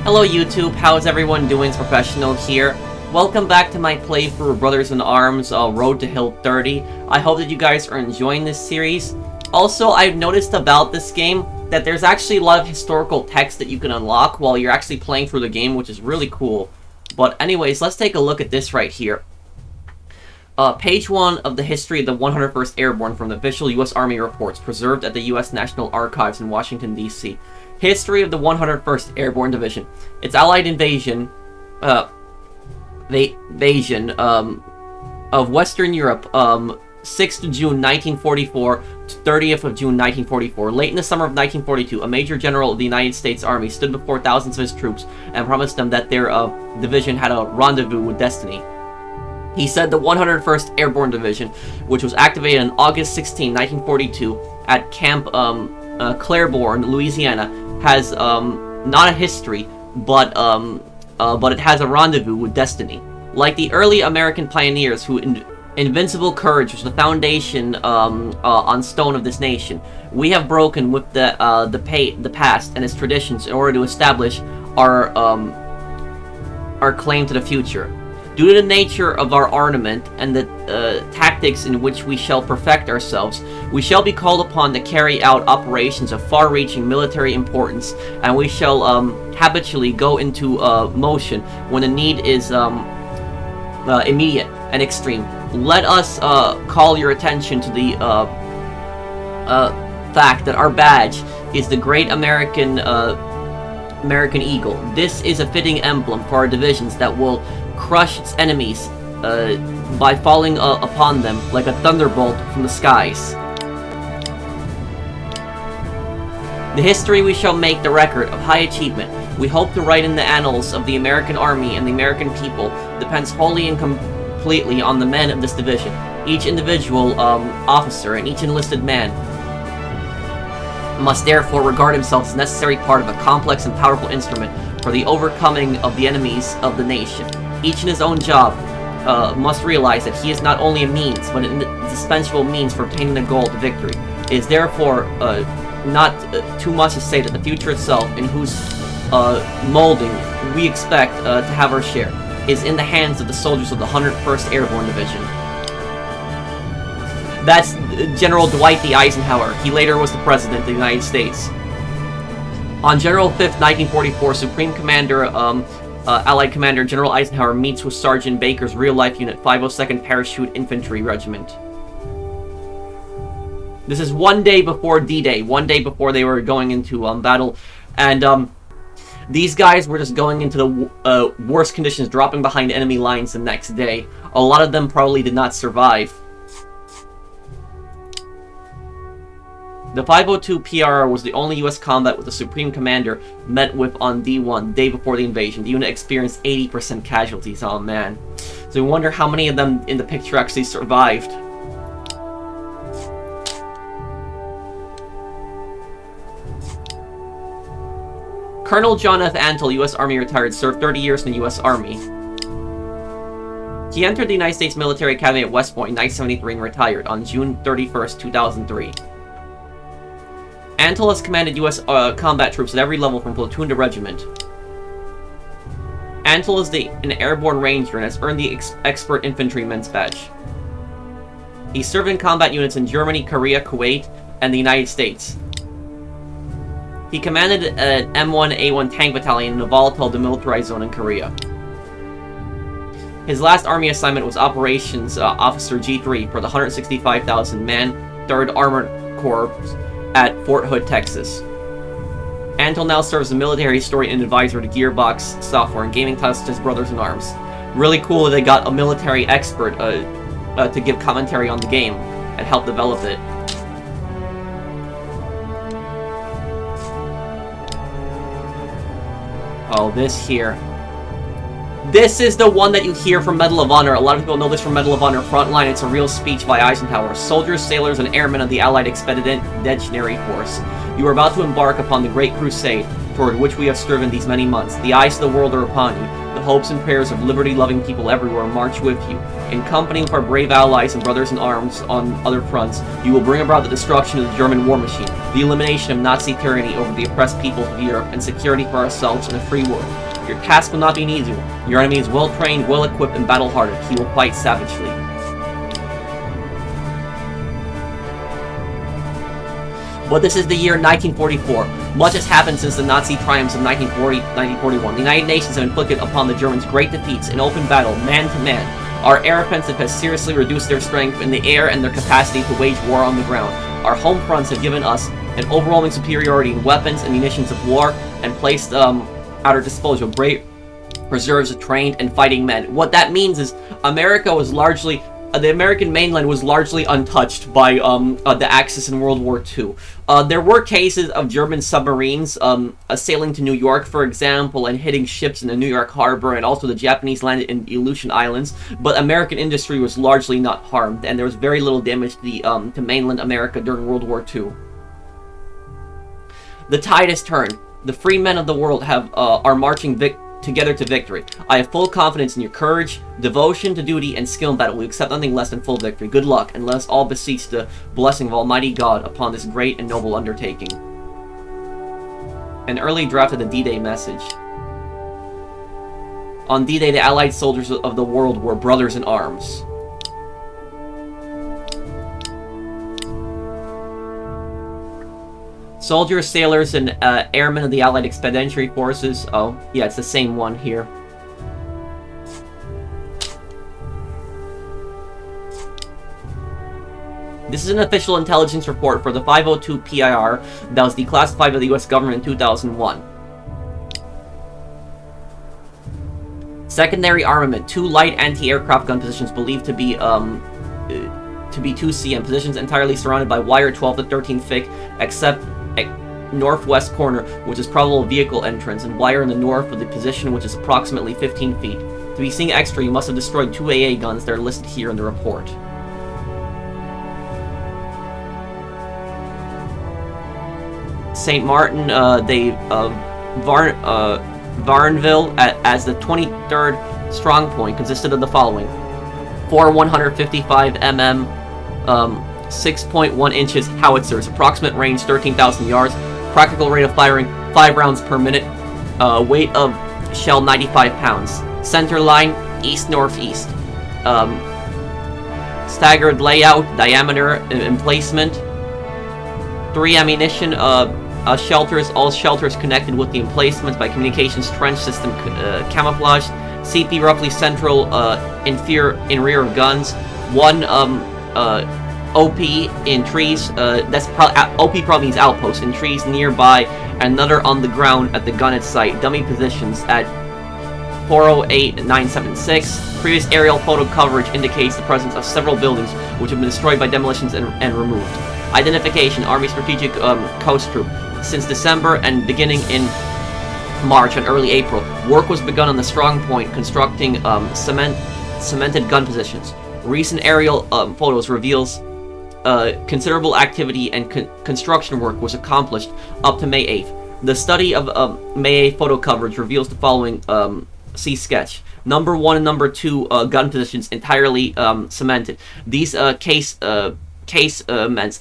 Hello YouTube, how's everyone doing? It's Professional here. Welcome back to my playthrough of Brothers in Arms, Road to Hill 30. I hope that you guys are enjoying this series. Also, I've noticed about this game that there's actually a lot of historical text that you can unlock while you're actually playing through the game, which is really cool. But anyways, let's take a look at this right here. Page 1 of the history of the 101st Airborne from the official U.S. Army reports, preserved at the U.S. National Archives in Washington, D.C. History of the 101st Airborne Division. Its Allied invasion, of Western Europe, 6th of June 1944 to 30th of June 1944. Late in the summer of 1942, a major general of the United States Army stood before thousands of his troops and promised them that their division had a rendezvous with destiny. He said the 101st Airborne Division, which was activated on August 16, 1942 at Camp Claiborne, Louisiana, has not a history, but it has a rendezvous with destiny. Like the early American pioneers who invincible courage was the foundation on stone of this nation, we have broken with the past and its traditions in order to establish our claim to the future. Due to the nature of our armament and the tactics in which we shall perfect ourselves, we shall be called upon to carry out operations of far-reaching military importance, and we shall habitually go into motion when the need is immediate and extreme. Let us call your attention to the fact that our badge is the great American eagle. This is a fitting emblem for our divisions that will crush its enemies by falling upon them like a thunderbolt from the skies. The history we shall make the record of high achievement we hope to write in the annals of the American Army and the American people depends wholly and completely on the men of this division. Each individual officer and each enlisted man must therefore regard himself as a necessary part of a complex and powerful instrument for the overcoming of the enemies of the nation. Each in his own job must realize that he is not only a means, but an indispensable means for obtaining the goal to victory. It is therefore not too much to say that the future itself, in whose molding we expect to have our share, is in the hands of the soldiers of the 101st Airborne Division. That's General Dwight D. Eisenhower. He later was the President of the United States. On January 5th, 1944, Supreme Commander Allied Commander General Eisenhower meets with Sergeant Baker's real-life unit, 502nd Parachute Infantry Regiment. This is one day before D-Day, one day before they were going into battle, and these guys were just going into the worst conditions, dropping behind enemy lines the next day. A lot of them probably did not survive. The 502 PRR was the only U.S. combat with the Supreme Commander met with on D1, the day before the invasion. The unit experienced 80% casualties. Oh man. So we wonder how many of them in the picture actually survived. Colonel John F. Antle, U.S. Army retired, served 30 years in the U.S. Army. He entered the United States Military Academy at West Point in 1973 and retired on June 31st, 2003. Antle has commanded U.S. combat troops at every level from platoon to regiment. Antle is an airborne ranger and has earned the Expert Infantryman's Badge. He served in combat units in Germany, Korea, Kuwait, and the United States. He commanded an M1A1 tank battalion in a volatile demilitarized zone in Korea. His last Army assignment was Operations Officer G3 for the 165,000-man 3rd Armored Corps at Fort Hood, Texas. Antle now serves as a military historian and advisor to Gerboxe software and gaming titles such as Brothers in Arms. Really cool that they got a military expert to give commentary on the game and help develop it. Oh, this here. This is the one that you hear from Medal of Honor. A lot of people know this from Medal of Honor Frontline. It's a real speech by Eisenhower. Soldiers, sailors, and airmen of the Allied Expeditionary Force, you are about to embark upon the great crusade toward which we have striven these many months. The eyes of the world are upon you. The hopes and prayers of liberty-loving people everywhere march with you. In company with our brave allies and brothers in arms on other fronts, you will bring about the destruction of the German war machine, the elimination of Nazi tyranny over the oppressed peoples of Europe, and security for ourselves in a free world. Your task will not be an easy one. Your enemy is well-trained, well-equipped, and battle-hardened. He will fight savagely. But this is the year 1944. Much has happened since the Nazi triumphs of 1940-1941. The United Nations have inflicted upon the Germans great defeats in open battle, man-to-man. Our air offensive has seriously reduced their strength in the air and their capacity to wage war on the ground. Our home fronts have given us an overwhelming superiority in weapons and munitions of war and placed at our disposal great reserves of trained and fighting men. What that means is America was largely... the American mainland was largely untouched by the Axis in World War II. There were cases of German submarines sailing to New York, for example, and hitting ships in the New York harbor, and also the Japanese landed in Aleutian Islands, but American industry was largely not harmed, and there was very little damage to mainland America during World War II. The tide has turned. The free men of the world are marching together to victory. I have full confidence in your courage, devotion to duty, and skill in battle. We accept nothing less than full victory. Good luck, and let us all beseech the blessing of Almighty God upon this great and noble undertaking. An early draft of the D-Day message. On D-Day, the Allied soldiers of the world were brothers in arms. Soldiers, sailors, and airmen of the Allied Expeditionary Forces. Oh, yeah, it's the same one here. This is an official intelligence report for the 502 PIR that was declassified by the US government in 2001. Secondary armament. 2 light anti-aircraft gun positions believed to be 2 cm. Positions entirely surrounded by wire 12 to 13 thick, except northwest corner, which is probable vehicle entrance, and wire in the north of the position, which is approximately 15 feet. To be seeing extra, you must have destroyed 2 AA guns that are listed here in the report. St. Martin, Varnville as the 23rd strong point consisted of the following: 4 155 mm 6.1 inches howitzers, approximate range 13,000 yards, practical rate of firing 5 rounds per minute, weight of shell 95 pounds, center line east-northeast, staggered layout, diameter, emplacement, 3 ammunition shelters, all shelters connected with the emplacements by communications trench system camouflage, CP roughly central in rear of guns, 1 OP in trees, OP probably means outpost, in trees nearby, and another on the ground at the gun at site. Dummy positions at 408-976. Previous aerial photo coverage indicates the presence of several buildings which have been destroyed by demolitions and removed. Identification: Army Strategic Coast Troop. Since December and beginning in March and early April, work was begun on the strong point, constructing cemented gun positions. Recent aerial photos reveals considerable activity and construction work was accomplished up to May 8th. The study of May 8th photo coverage reveals the following. See sketch. Number 1 and number 2 gun positions entirely cemented. These casements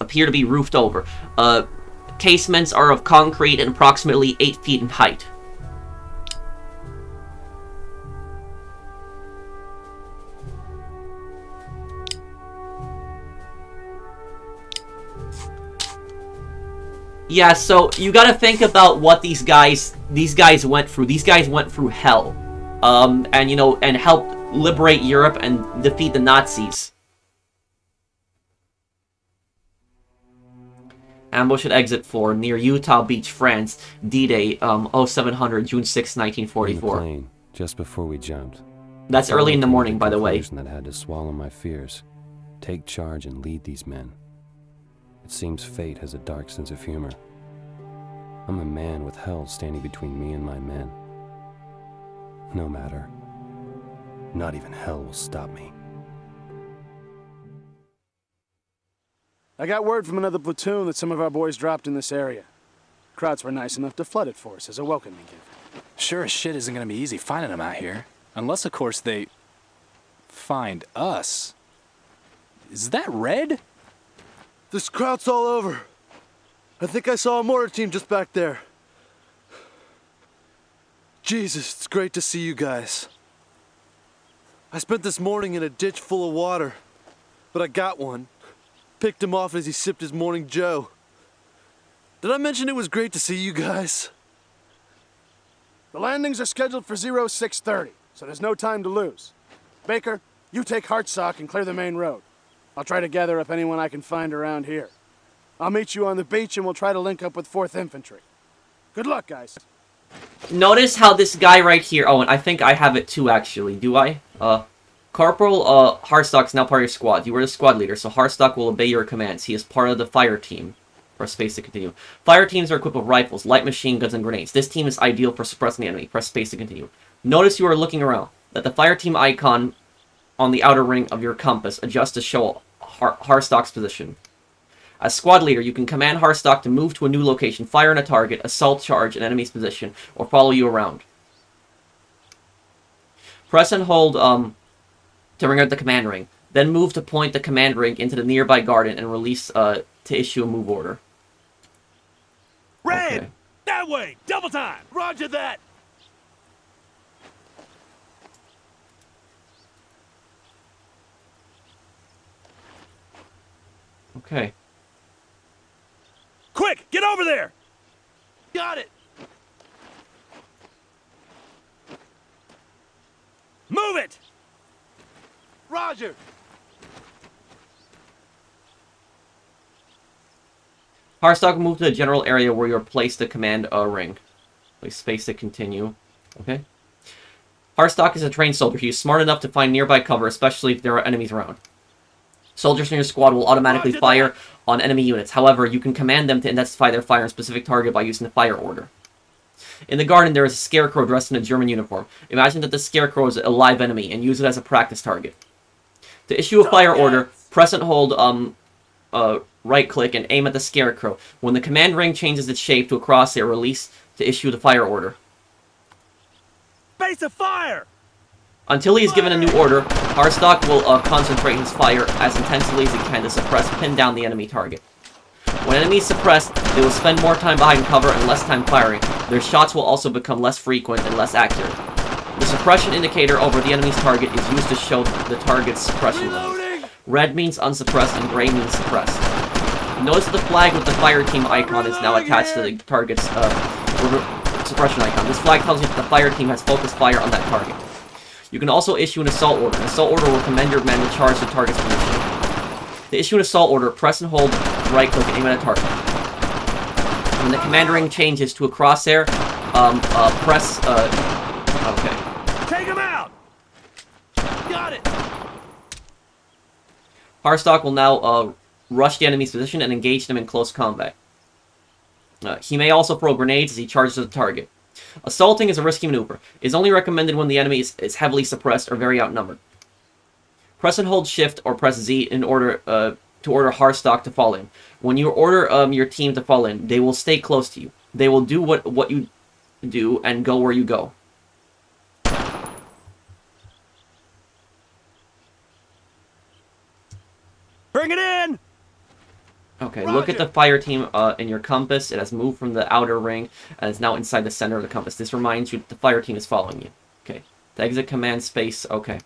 appear to be roofed over. Casements are of concrete and approximately 8 feet in height. Yeah, so you gotta think about what these guys went through. These guys went through hell. And you know, and helped liberate Europe and defeat the Nazis. Ambush at Exit 4 near Utah Beach, France. D-Day, 0700, June 6, 1944. Plane, just before we jumped. That's early in the morning, by the way. That had to swallow my fears, take charge and lead these men. It seems fate has a dark sense of humor. I'm a man with hell standing between me and my men. No matter. Not even hell will stop me. I got word from another platoon that some of our boys dropped in this area. Krauts were nice enough to flood it for us as a welcoming gift. Sure as shit isn't gonna be easy finding them out here. Unless, of course, they find us. Is that Red? There's krauts all over. I think I saw a mortar team just back there. Jesus, it's great to see you guys. I spent this morning in a ditch full of water, but I got one. Picked him off as he sipped his morning joe. Did I mention it was great to see you guys? The landings are scheduled for 0630, so there's no time to lose. Baker, you take Hartsock and clear the main road. I'll try to gather up anyone I can find around here. I'll meet you on the beach and we'll try to link up with 4th Infantry. Good luck, guys. Notice how this guy right here... Oh, and I think I have it too, actually. Do I? Corporal Harstock's now part of your squad. You were the squad leader, so Harstock will obey your commands. He is part of the fire team. Press space to continue. Fire teams are equipped with rifles, light machine guns, and grenades. This team is ideal for suppressing the enemy. Press space to continue. Notice you are looking around. That the fire team icon on the outer ring of your compass adjusts to show Harstock's position. As squad leader, you can command Harstock to move to a new location, fire on a target, assault charge an enemy's position, or follow you around. Press and hold to ring out the command ring. Then move to point the command ring into the nearby garden and release to issue a move order. Red! Okay. That way! Double time! Roger that! Okay. Quick! Get over there! Got it! Move it! Roger! Harstock will move to the general area where you're placed to command a ring. Place space to continue. Okay. Harstock is a trained soldier. He is smart enough to find nearby cover, especially if there are enemies around. Soldiers in your squad will automatically fire on enemy units. However, you can command them to intensify their fire on a specific target by using the fire order. In the garden, there is a scarecrow dressed in a German uniform. Imagine that the scarecrow is a live enemy and use it as a practice target. To issue a fire order, press and hold right-click and aim at the scarecrow. When the command ring changes its shape to a crosshair, release to issue the fire order. Base of fire! Until he is given a new order, Harstock will concentrate his fire as intensely as he can to suppress, pin down the enemy target. When enemies suppress, they will spend more time behind cover and less time firing. Their shots will also become less frequent and less accurate. The suppression indicator over the enemy's target is used to show the target's suppression level. Red means unsuppressed and gray means suppressed. Notice that the flag with the fire team icon is now attached to the target's suppression icon. This flag tells you that the fire team has focused fire on that target. You can also issue an assault order. An assault order will command your men to charge the target's position. To issue an assault order, press and hold right-click and aim at a target. When the command ring changes to a crosshair, press, okay. Take him out! Got it! Harstock will now rush the enemy's position and engage them in close combat. He may also throw grenades as he charges the target. Assaulting is a risky maneuver. It is only recommended when the enemy is heavily suppressed or very outnumbered. Press and hold Shift or press Z in order to order Harstock to fall in. When you order your team to fall in, they will stay close to you. They will do what you do and go where you go. Bring it in! Okay, look at the fire team in your compass. It has moved from the outer ring and is now inside the center of the compass. This reminds you that the fire team is following you. Okay. To exit command space. Okay.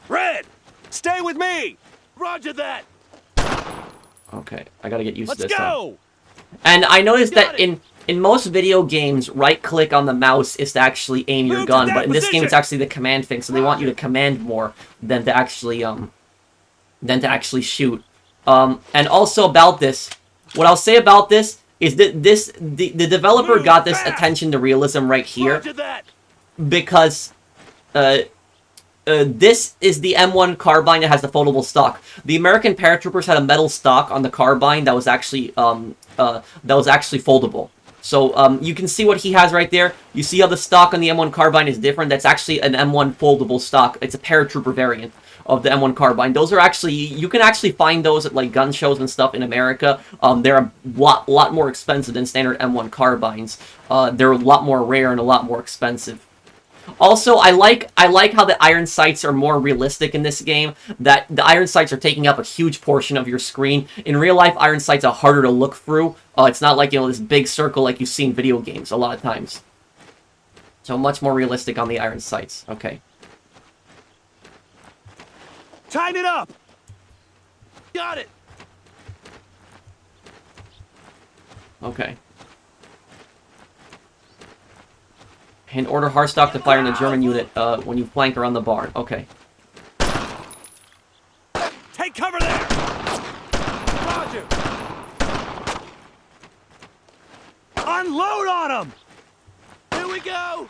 Red! Stay with me! Roger that! Okay. I gotta get used Let's to this. go! And I noticed that in most video games, right-click on the mouse is to actually aim your Move to gun, that but in this game position! it's actually the command thing, so they want you to command more than to actually shoot. And also about this, what I'll say about this is that the developer Move got this fast! attention to realism right here Roger that! because this is the M1 carbine that has the foldable stock. The American paratroopers had a metal stock on the carbine that was actually foldable. So you can see what he has right there. You see how the stock on the M1 carbine is different? That's actually an M1 foldable stock. It's a paratrooper variant. of the M1 carbine. Those are actually, you can actually find those at like gun shows and stuff in America. They're a lot more expensive than standard M1 carbines. They're a lot more rare and a lot more expensive. Also, I like how the iron sights are more realistic in this game, that the iron sights are taking up a huge portion of your screen. In real life, iron sights are harder to look through. It's not like, this big circle like you see in video games a lot of times. So much more realistic on the iron sights. Okay. Tighten it up! Got it! Okay. And order Hardstock to fire in the German unit when you flank around the barn. Okay. Take cover there! Roger! Unload on them! Here we go!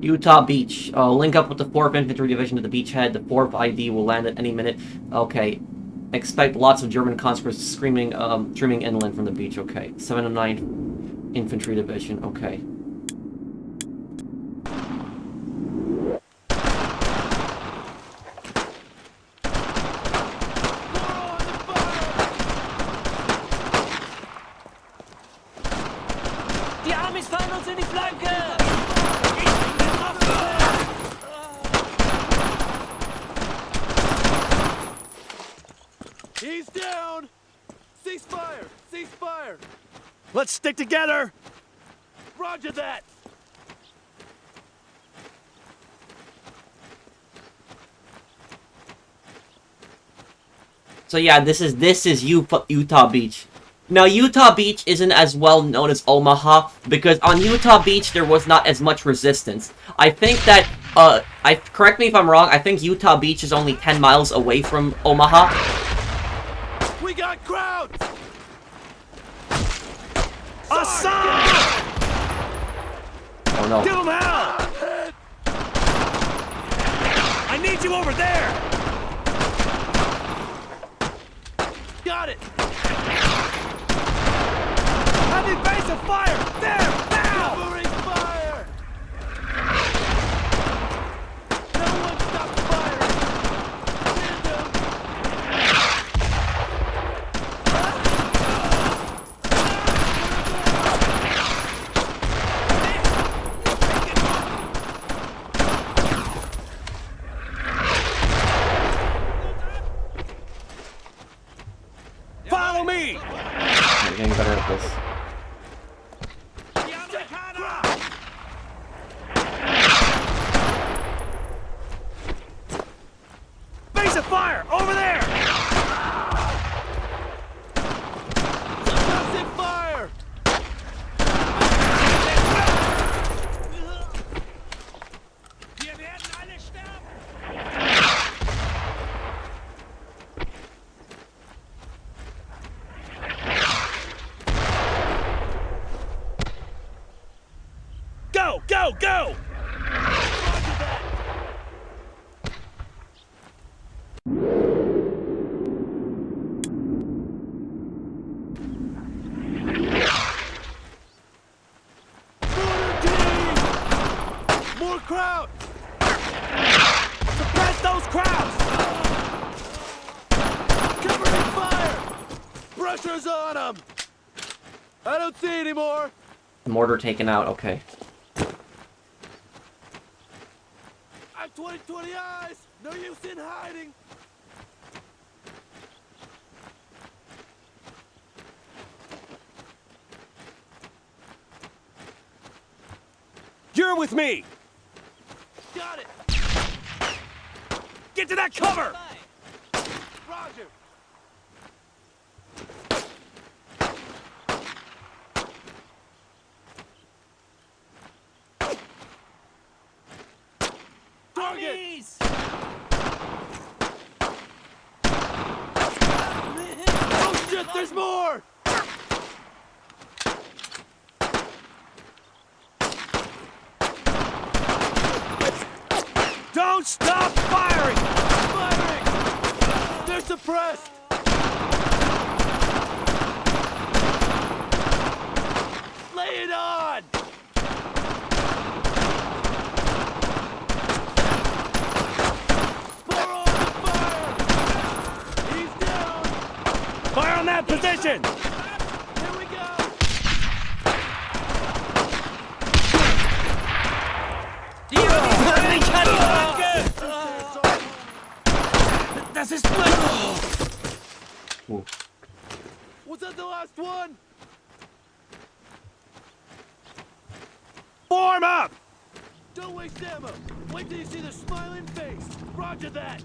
Utah Beach. Link up with the 4th Infantry Division to the beachhead. The 4th ID will land at any minute. Okay. Expect lots of German conscripts streaming inland from the beach. Okay. 7th and 9th Infantry Division. Okay. Die Amis fallen uns in die Flanke! He's down! Ceasefire! Ceasefire! Let's stick together! Roger that! So yeah, this is Utah Beach. Now, Utah Beach isn't as well known as Omaha, because on Utah Beach, there was not as much resistance. I think that, correct me if I'm wrong, I think Utah Beach is only 10 miles away from Omaha. We got crowds! Assault! Oh no. Give them hell! I need you over there! Got it! Heavy base of fire! There! Now! Covering fire! No one stop firing! Hit them! Follow me! I'm getting better at this. Base of fire! Over there! Suppressive fire! Wir werden alle sterben! Go! Go! Go! More crowd! Suppress those crowds! Covering fire! Pressure's on them! I don't see anymore! Mortar taken out, okay. I'm 20/20 eyes! No use in hiding! You're with me! Got it! Get to that cover! Roger! Target! Oh shit, there's more! Don't stop firing! Firing! They're suppressed! Lay it on! Pour on the fire! He's down! Fire on that position! Here we go! Das ist Ooh. Was that the last one? Form up! Don't waste ammo. Wait till you see the smiling face. Roger that.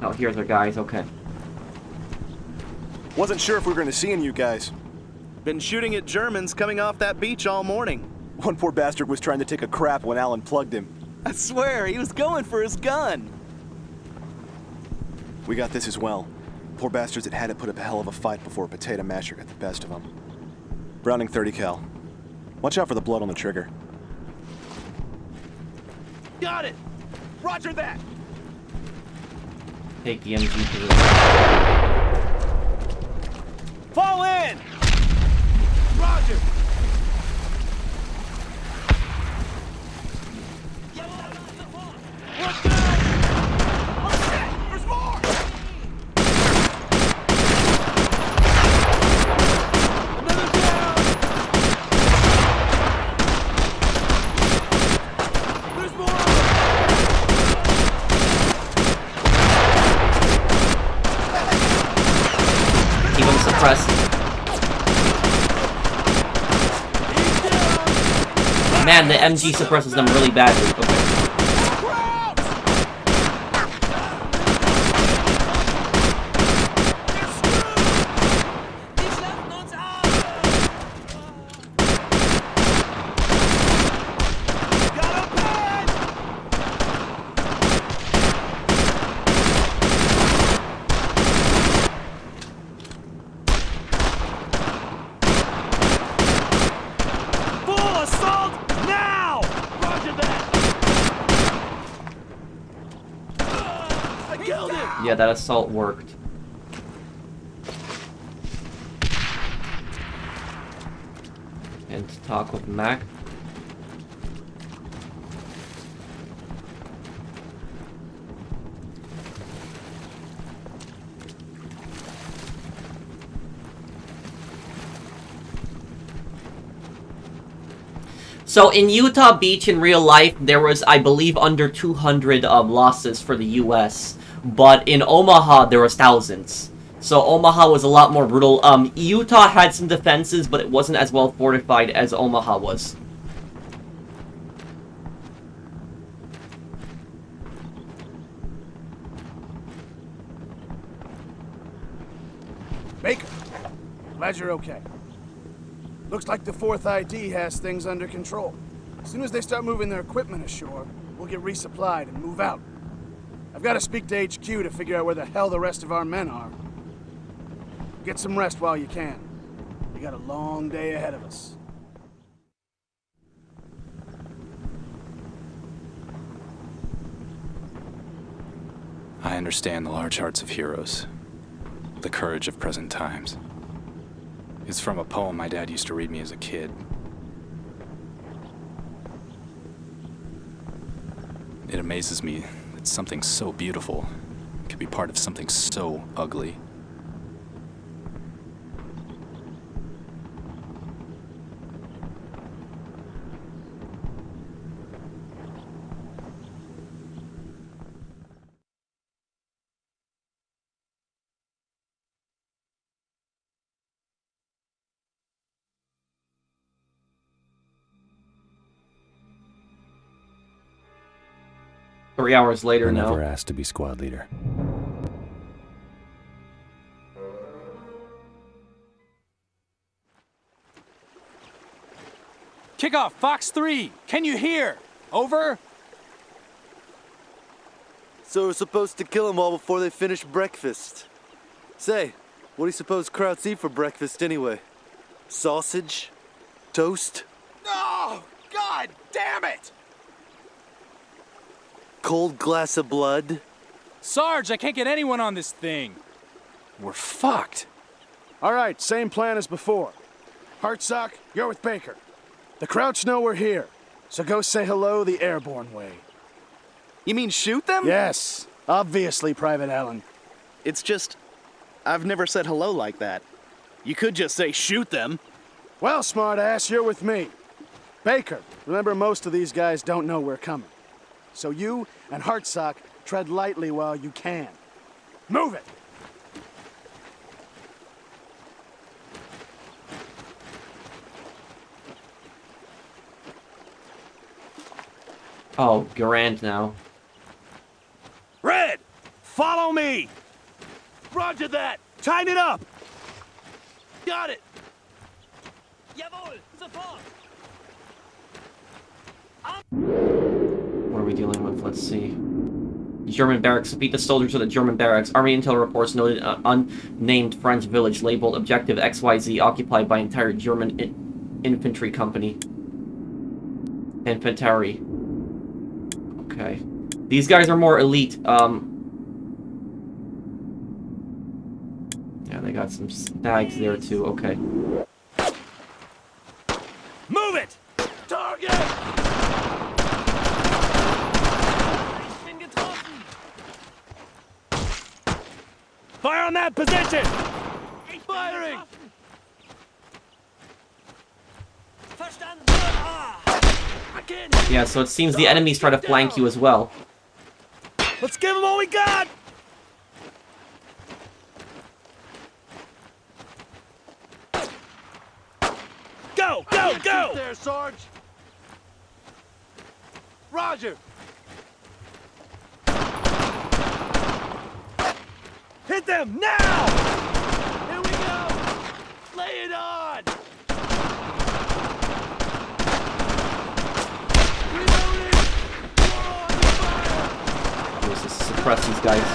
Oh, here's our guys. Okay. Wasn't sure if we were going to see any of you guys. Been shooting at Germans coming off that beach all morning. One poor bastard was trying to take a crap when Alan plugged him. I swear, he was going for his gun. We got this as well. Poor bastards had to put up a hell of a fight before a potato masher got the best of them. Browning 30 cal. Watch out for the blood on the trigger. Got it! Roger that! Take the MG position. Fall in! Roger! What's that? Oh shit! There's more! Another down! There's more! Keep them suppressed. Man, the MG suppresses them really badly. Okay. Die schlachten uns auf! Got a pen! Full assault now! Roger that! I killed him! Yeah, that assault worked. And to talk with Mac. So in Utah Beach in real life, there was, I believe, under 200 losses for the U.S. But in Omaha, there was thousands. So Omaha was a lot more brutal. Utah had some defenses, but it wasn't as well fortified as Omaha was. Baker, glad you're okay. Looks like the 4th ID has things under control. As soon as they start moving their equipment ashore, we'll get resupplied and move out. I've got to speak to HQ to figure out where the hell the rest of our men are. Get some rest while you can. We got a long day ahead of us. I understand the large hearts of heroes, the courage of present times. It's from a poem my dad used to read me as a kid. It amazes me that something so beautiful could be part of something so ugly. Three hours later I now. never asked to be squad leader. Kickoff, Fox 3. Can you hear? Over. So we're supposed to kill them all before they finish breakfast. Say, what do you suppose Krauts eat for breakfast anyway? Sausage? Toast? Oh, God damn it! Cold glass of blood? Sarge, I can't get anyone on this thing. We're fucked. All right, same plan as before. Hartsock, you're with Baker. The Crouch know we're here, so go say hello the airborne way. You mean shoot them? Yes, obviously, Private Allen. It's just, I've never said hello like that. You could just say shoot them. Well, smartass, you're with me. Baker, remember most of these guys don't know we're coming. So you and Hartsock tread lightly while you can. Move it! Oh, Garand now. Red, follow me. Roger that. Tighten it up. Got it. Jawohl, sofort. What are we dealing with? Let's see. German barracks. Defeat the soldiers of the German barracks. Army intel reports noted an unnamed French village labeled Objective XYZ occupied by entire German infantry company. Infantry. Okay. These guys are more elite. Yeah, they got some stags there too. Okay. Move it. Target. Ich bin getroffen. Fire on that position. Ich bin Firing. getroffen. Verstanden. Ah. I can't hit. Yeah, so it seems the enemies try to flank you as well. Let's give them all we got. Go, go, go. There, Sarge. Roger. Hit them now. Here we go. Lay it on. Reloading. More on the fire. Let's just suppress these guys.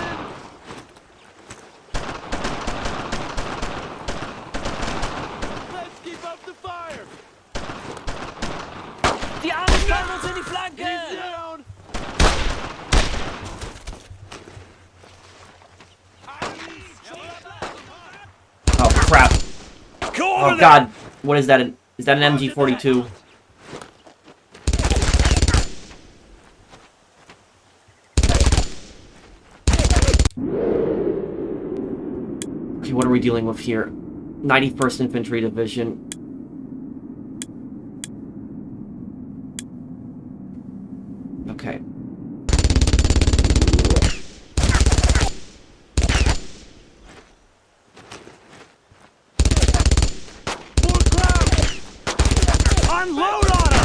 Let's keep up the fire. Die Arme fallen uns in die Flanke. He's down. Oh crap! Go over Oh there. god! What is that? Is that an MG42? Okay, what are we dealing with here? 91st Infantry Division. Okay. More crowd. Unload on them.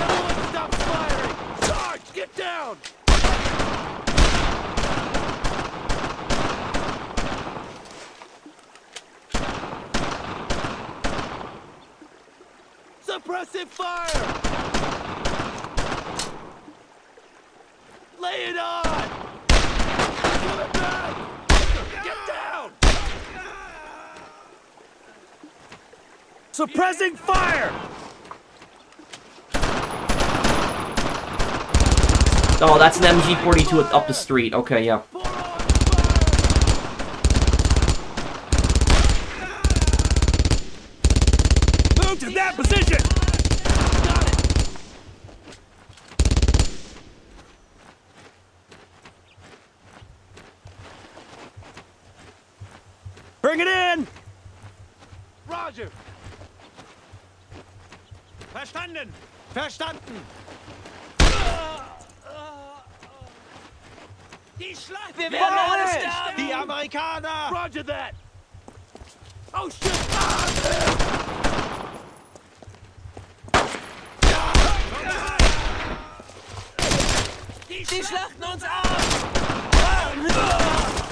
Everyone stop firing. Sarge, get down. Suppressive fire. Lay it on. Coming back. Get down. Suppressing fire. Oh, that's an MG42 up the street. Okay, yeah. Pour on fire. Move to that position. Got it. Bring it in. Roger. Verstanden. Verstanden. Die Schlacht. Wir werden alle sterben. Die Amerikaner. Roger that. Oh shit. Die schlachten uns ab.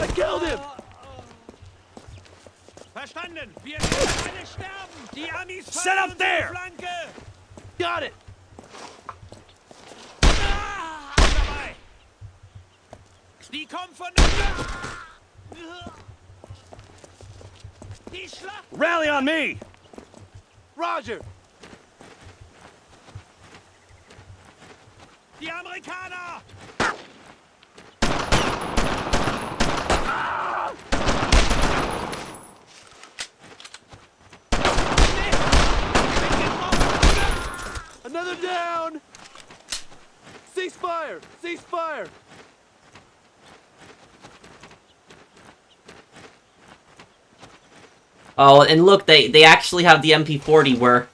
I killed him. Verstanden. Wir werden alle sterben. Die Amis set up there. Flanke. Got it. Dabei. Die kommen von der Die Schlacht! Rally on me! Roger! Die Amerikaner! Another down! Ceasefire! Ceasefire! Oh, and look, they actually have the MP40 where...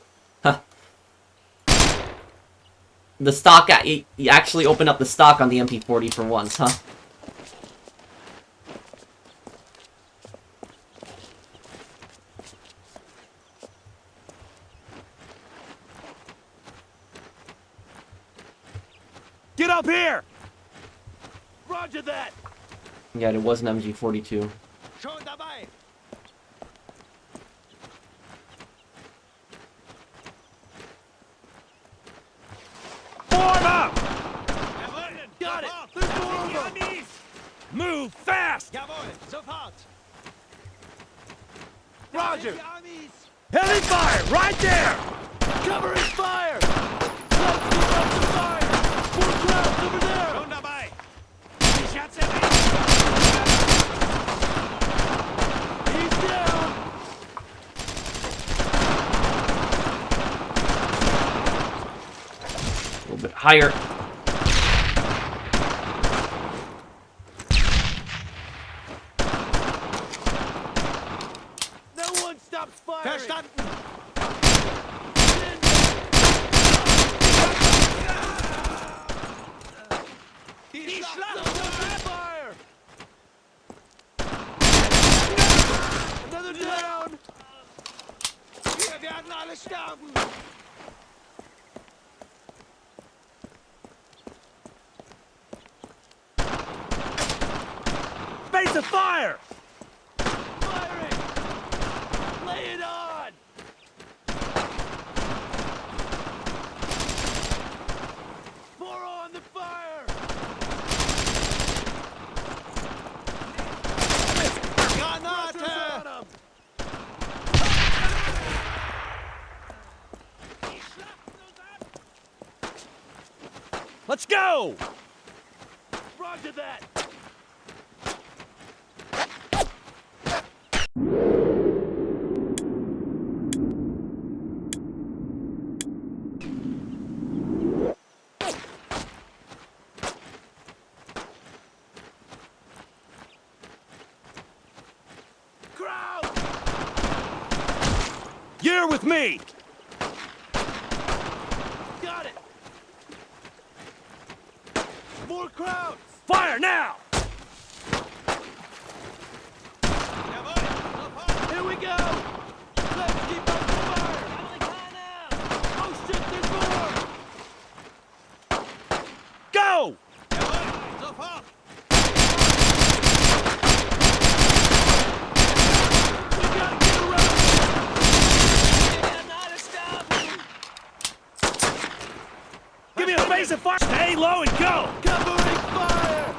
the stock... You actually open up the stock on the MP40 for once, huh? Get up here! Roger that! Yeah, it was an MG42. Schon dabei! Form up! Jawohl! Got it! Sofort! There's more of Die them! Amis! Move fast! Jawohl! Sofort! Roger! Die Amis! Heavy fire! Right there! Covering fire! Let's keep up the fire! More clouds over there! Schon dabei! Ich hat's erwischt! He's down! A little bit higher. No one stops firing! Verstanden! Die Schlacht! Open fire! Another down! Wir werden alle sterben! Face of fire! Firing! Lay it on! Pour on the fire! Granate! On 'em! Let's go! Roger that! Crowd! You're with me! Got it! More crowds! Fire now! Jawohl! Sofort! Here we go! Let's keep up the fire! Amerikaner! Oh shit, there's more! Go! Jawohl! Sofort! We gotta get around! Wir werden alle sterben! Give me a face of fire! Stay low and go! Covering fire!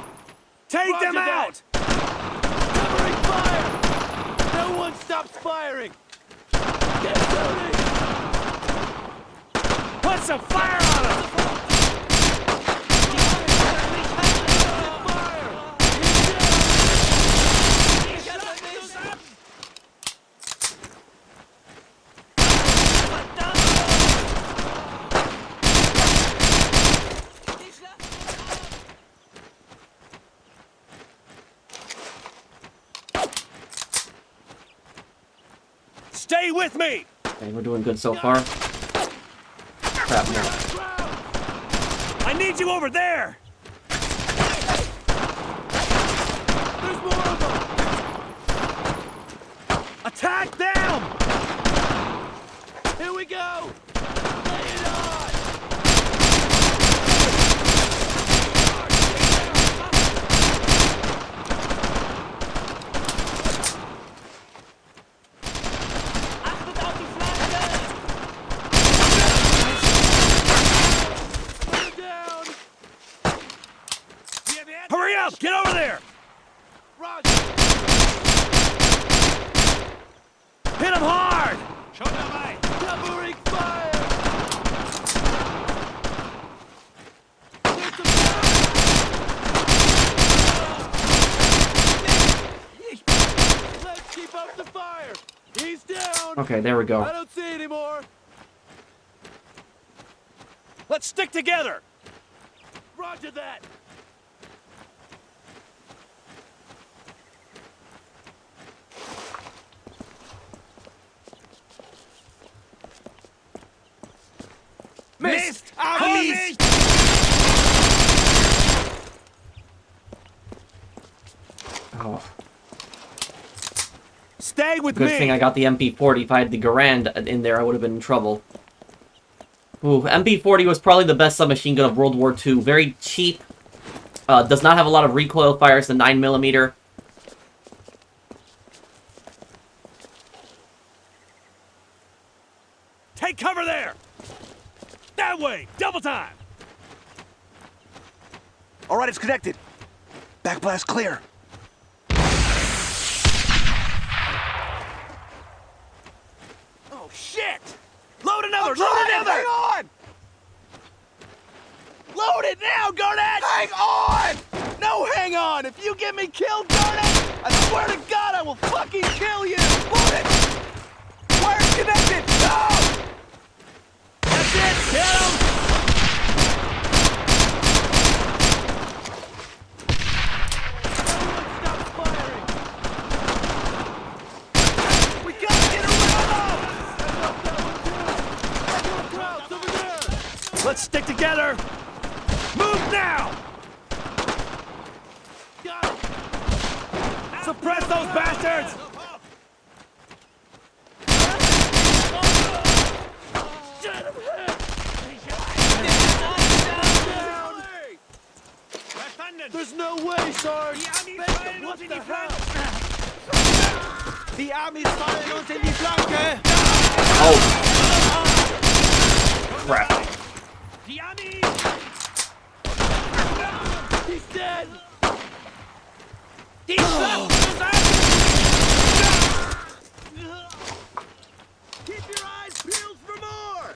Take Roger them that. out! Covering fire! No one stops firing! Get shooting! Put some fire on them! Fire! Die Schlacht ist ab! Verdammt! Die Schlacht ist ab! Stay with me! Okay, we're doing good so far. Crap, no. I need you over there! There's more of them! Attack them! Here we go! Lay it on! Achtet auf die Flanke! Put it down! Wir werden Hurry up! Get over there! Roger! Hit him hard! Covering fire! Let's keep up the fire! He's down! Okay, there we I go. don't see anymore! Let's stick together! Roger that! Missed! Armies! Oh, Stay with good me! thing I got the MP40. If I had the Garand in there, I would have been in trouble. Ooh, MP40 was probably the best submachine gun of World War II. Very cheap. Does not have a lot of recoil, fires the 9mm. Take cover there! That way! Double time! All right, it's connected. Backblast clear. Oh, shit! Load another! Load another! Hang on! Load it now, Garnett! Hang on! No, hang on! If you get me killed, Garnett, I swear to God I will fucking kill you! Load it! Wire's connected! No! That's it! Hit him! Stop firing! We gotta get around them! Let's stick together! Move now! Got it! Suppress those bastards! There's no way, Sarge! What the hell? Die Armies fallen uns in die Flanke! Oh. Crap. Die Armies! He's dead! Die Keep your eyes peeled for more!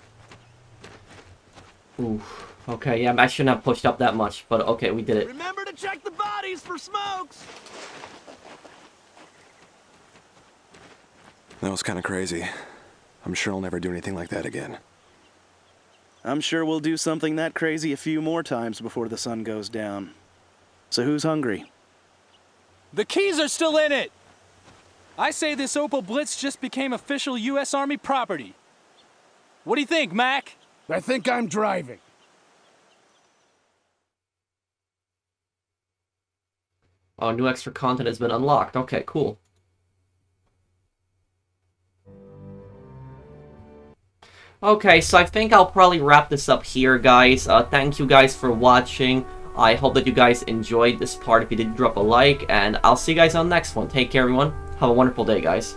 Ooh. Okay, yeah, I shouldn't have pushed up that much, but okay, we did it. Remember to check the bodies for smokes! That was kind of crazy. I'm sure I'll never do anything like that again. I'm sure we'll do something that crazy a few more times before the sun goes down. So who's hungry? The keys are still in it! I say this Opel Blitz just became official U.S. Army property. What do you think, Mac? I think I'm driving. Oh, new extra content has been unlocked. Okay, cool. Okay, so I think I'll probably wrap this up here, guys. Thank you guys for watching. I hope that you guys enjoyed this part. If you did, drop a like, and I'll see you guys on the next one. Take care, everyone. Have a wonderful day, guys.